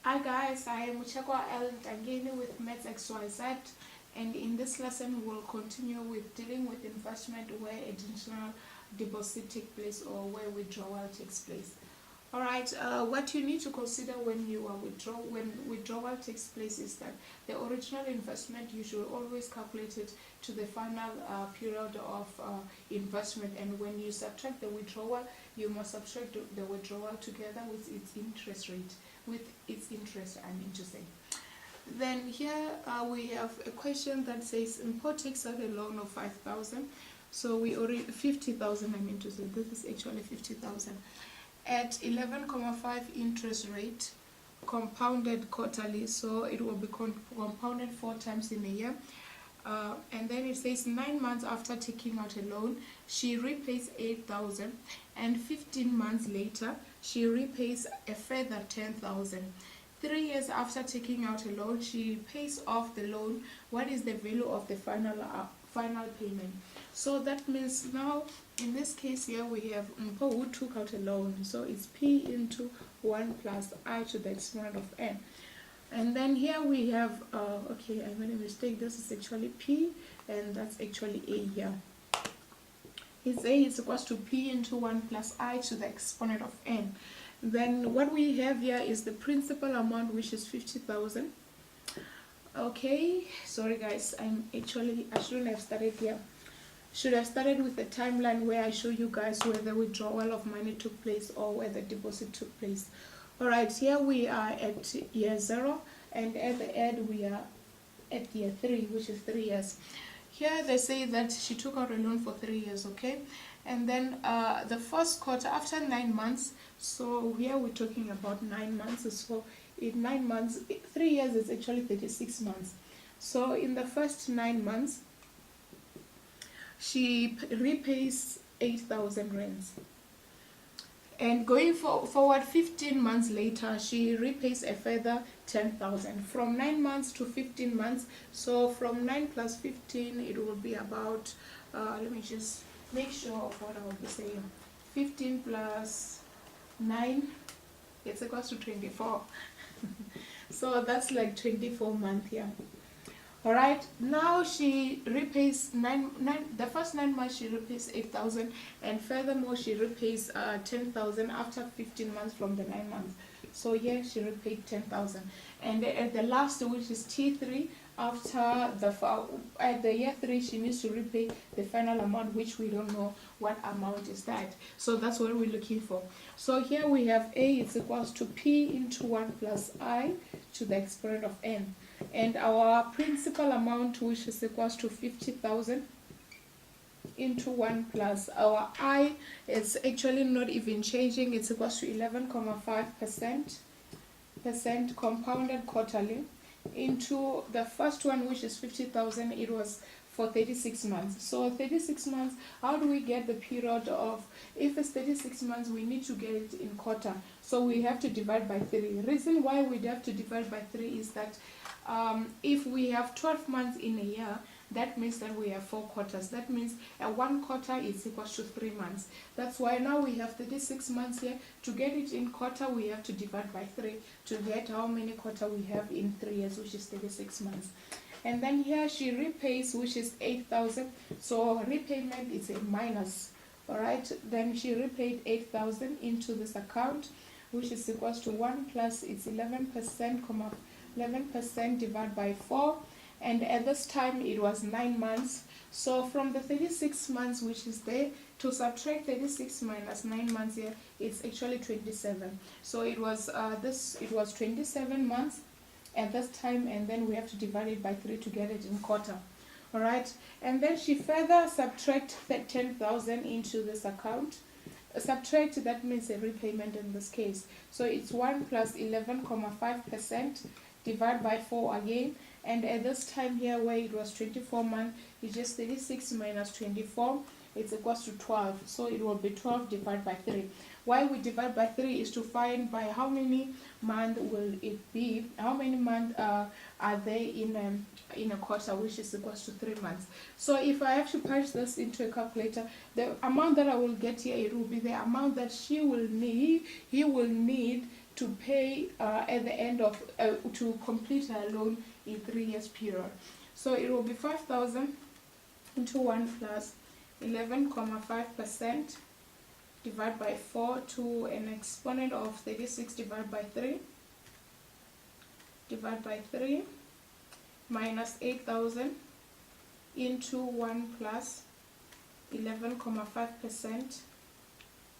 Hi guys, I am Muchakwa L again with Maths XYZ, and in this lesson we'll continue with dealing with investment where additional deposit takes place or where withdrawal takes place. Alright, what you need to consider when withdrawal takes place is that the original investment, you should always calculate it to the final period of investment, and when you subtract the withdrawal, you must subtract the withdrawal together with its interest rate, I mean to say. Then here we have a question that says import takes out a loan of 5,000, so we already 50,000, I mean to say, this is actually 50,000 at 11.5 interest rate, compounded quarterly, so it will be compounded 4 times in a year. And then it says 9 months after taking out a loan, she repays 8,000, and 15 months later she repays a further 10,000. 3 years after taking out a loan, she pays off the loan. What is the value of the final payment? So that means now in this case here we have Mpo who took out a loan, so it's P into 1 plus I to the exponent of n. And then here we have okay, I made a mistake, this is actually P and that's actually A here. It's A is equals to P into 1 plus I to the exponent of n. Then what we have here is the principal amount, which is 50,000. Okay, sorry guys, I shouldn't have started here. Should have started with the timeline where I show you guys where the withdrawal of money took place or where the deposit took place. Alright, here we are at year 0, and at the end we are at year 3, which is 3 years. Here they say that she took out a loan for 3 years, okay? And then the first quarter, after 9 months, so here we're talking about 9 months, so in 9 months, 3 years is actually 36 months. So in the first 9 months, she repays 8,000 rands. And going forward 15 months later, she repays a further 10,000. From 9 months to 15 months, so from 9 plus 15, it will be about, let me just make sure of what I will be saying. 15 plus 9, it's equals to 24. So that's like 24 months here. Alright, now she repays the first 9 months she repays 8,000, and furthermore she repays 10,000 after 15 months from the 9 months. So here she repaid 10,000, and at the last, which is T3, at the year 3 she needs to repay the final amount, which we don't know what amount is that. So that's what we're looking for. So here we have A is equals to P into 1 plus I to the exponent of n. And our principal amount, which is equals to 50,000 into 1 plus our I, is actually not even changing, it's equals to 11.5% compounded quarterly into the first one, which is 50,000. It was for 36 months. So 36 months, how do we get the period of, if it's 36 months, we need to get it in quarter, so we have to divide by 3. Reason why we have to divide by 3 is that if we have 12 months in a year, that means that we have 4 quarters. That means 1 quarter is equals to 3 months. That's why now we have 36 months here. To get it in quarter, we have to divide by 3 to get how many quarter we have in 3 years, which is 36 months. And then here she repays, which is 8,000. So repayment is a minus. Alright, then she repaid 8,000 into this account, which is equals to 1 plus it's 11% divided by 4, and at this time it was 9 months. So from the 36 months which is there, to subtract 36 minus 9 months here, it's actually 27. So it was 27 months at this time, and then we have to divide it by 3 to get it in quarter. Alright, and then she further subtract that 10,000 into this account. Subtract, that means a repayment in this case. So it's 1 plus 11.5% divided by 4 again, and at this time here where it was 24 months, it's just 36 minus 24, it's equals to 12. So it will be 12 divided by 3. Why we divide by 3 is to find by how many months will it be, how many months are there in a quarter, which is equals to 3 months. So if I have to punch this into a calculator, the amount that I will get here, it will be the amount that he will need to pay at the end of to complete her loan in 3 years period. So it will be 5,000 into 1 plus 11.5% divided by 4 to an exponent of 36 divided by 3 minus 8,000 into 1 plus 11.5%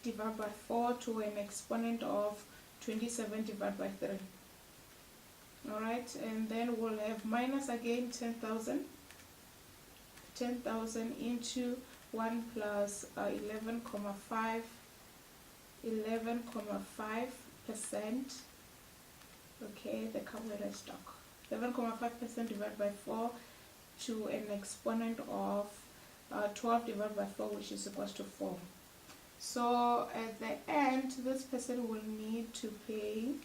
divided by 4 to an exponent of 27 divided by 3. Alright, and then we'll have minus again 10,000 into 1 plus 11.5%, okay, the calculator is stuck. 11.5% divided by 4 to an exponent of 12 divided by 4, which is equals to 4. So at the end, this person will need to pay,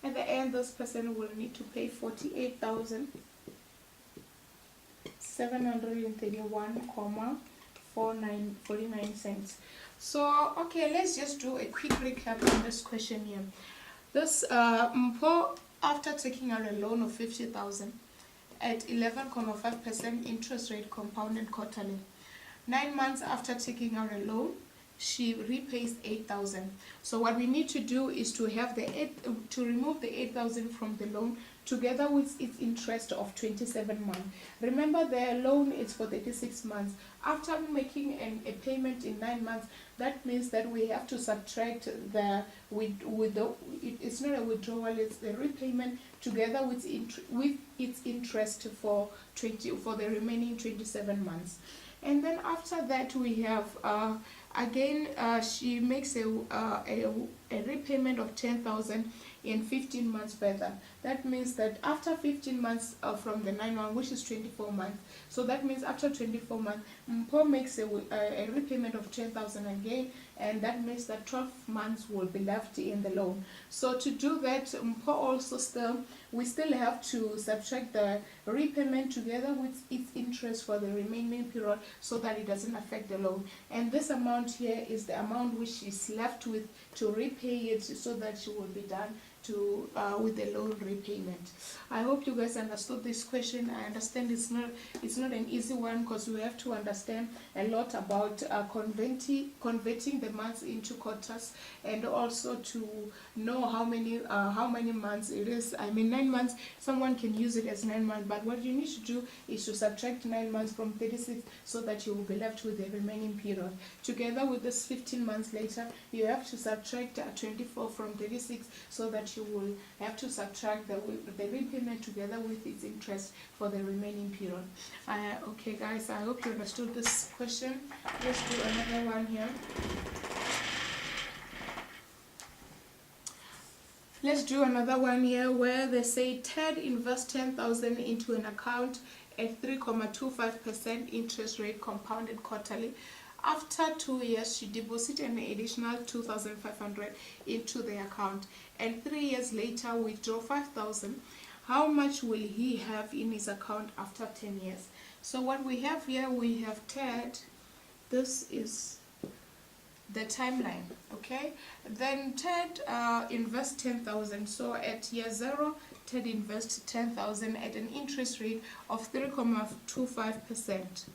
at the end, this person will need to pay 48,731.49 cents. So, okay, let's just do a quick recap on this question here. This Mpo, after taking out a loan of 50,000 at 11.5% interest rate compounded quarterly, 9 months after taking out a loan, she repays 8,000. So what we need to do is to have to remove the 8,000 from the loan together with its interest of 27 months. Remember, the loan is for 36 months. After making a payment in 9 months, that means that we have to subtract it's not a withdrawal, it's the repayment together with its interest for the remaining 27 months. And then after that we have again she makes a repayment of 10,000 in 15 months further. That means that after 15 months from the 9 months, which is 24 months, so that means after 24 months, Mpo makes a repayment of 10,000 again, and that means that 12 months will be left in the loan. So to do that, Mpo also we still have to subtract the repayment together with its interest for the remaining period so that it doesn't affect the loan. And this amount here is the amount which is left with to repay it, so that she will be done with the loan repayment. I hope you guys understood this question. I understand it's not an easy one, because we have to understand a lot about converting the months into quarters, and also to know how many months it is. I mean, 9 months, someone can use it as 9 months, but what you need to do is to subtract 9 months from 36 so that you will be left with the remaining period. Together with this 15 months later, you have to subtract 24 from 36, so that you will have to subtract the repayment together with its interest for the remaining period. Okay guys, I hope you understood this question. Let's do another one here. Let's do another one here where they say Ted invests 10,000 into an account at 3.25% interest rate compounded quarterly. After 2 years, she deposited an additional 2,500 into the account, and 3 years later withdraw 5,000. How much will he have in his account after 10 years? So what we have here, we have Ted. This is the timeline, okay? Then Ted invests 10,000. So at year 0, Ted invests 10,000 at an interest rate of 3.25%.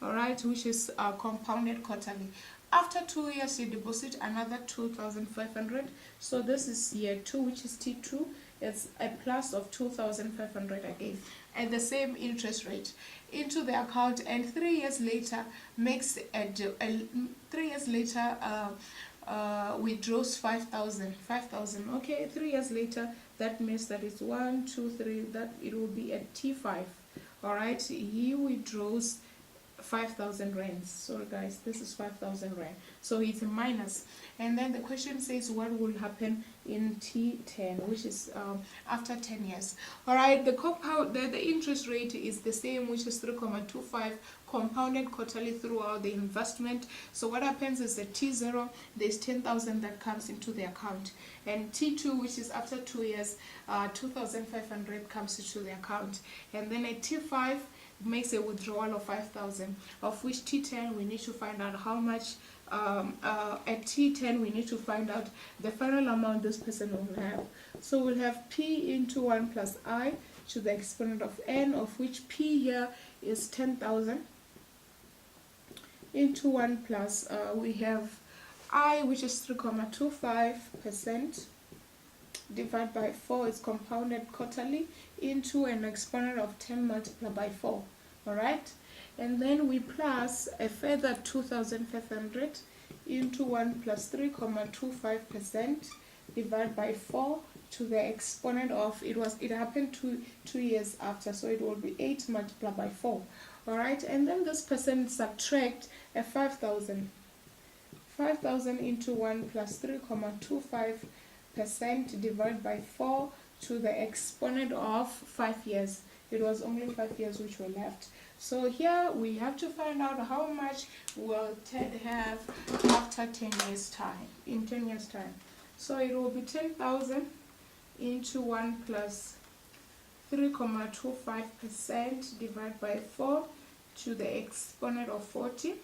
Alright, which is compounded quarterly. After 2 years, you deposit another 2,500. So this is year 2, which is T2. It's a plus of 2,500 again, at the same interest rate into the account. And 3 years later, makes 3 years later withdraws 5,000. Okay, 3 years later, that means that it's 1, 2, 3. That it will be at T5. Alright, he withdraws 5,000 rands. Sorry guys, this is 5,000 rand, so it's a minus. And then the question says what will happen in T10, which is after 10 years. All right, the interest rate is the same, which is 3.25 compounded quarterly throughout the investment. So what happens is that T0, there's 10,000 that comes into the account, and T2, which is after 2 years, 2,500 comes into the account. And then at T5, makes a withdrawal of 5,000, of which T10 we need to find out how much. At T10 we need to find out the final amount this person will have. So we'll have P into 1 plus I to the exponent of n, of which P here is 10,000, into 1 plus we have I, which is 3.25%, divided by 4 is compounded quarterly, into an exponent of 10 multiplied by 4. Alright, and then we plus a further 2,500 into 1 plus 3.25% divided by 4 to the exponent of, it happened 2 years after, so it will be 8 multiplied by 4. Alright, and then this person subtract a 5,000 into 1 plus 3.25% divided by 4 to the exponent of 5 years. It was only 5 years which were left. So here we have to find out how much will Ted have after 10 years time, in 10 years time. So it will be 10,000 into 1 plus 3.25% divided by 4 to the exponent of 40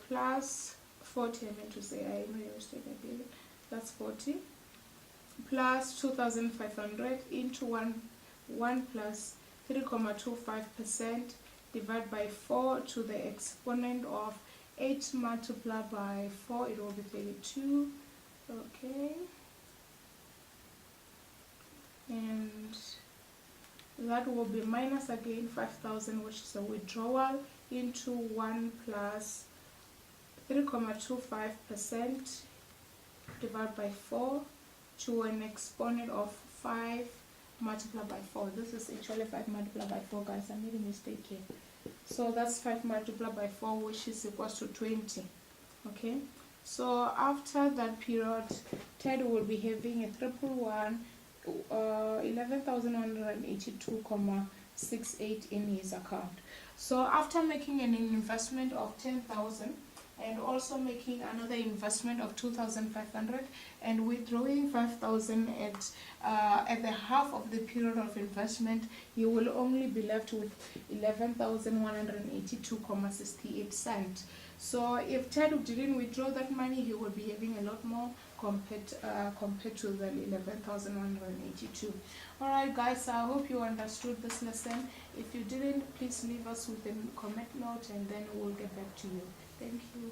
plus 40, I meant to say, I made a mistake, I did it. That's 40 plus 2,500 into 1 plus 3.25% divided by 4 to the exponent of 8 multiplied by 4, it will be 32. Okay, and that will be minus again 5,000, which is a withdrawal, into 1 plus 3.25% divided by 4 to an exponent of 5 multiplied by 4. This is actually 5 multiplied by 4, guys. I made a mistake here. So that's 5 multiplied by 4, which is equals to 20. Okay, so after that period, Ted will be having a 11,182.68 in his account. So after making an investment of 10,000 and also making another investment of 2,500 and withdrawing 5,000 at the half of the period of investment, you will only be left with 11,182.68 cents. So if Ted didn't withdraw that money, he will be having a lot more compared to the 11,182. Alright guys, I hope you understood this lesson. If you didn't, please leave us with a comment note and then we'll get back to you. Thank you.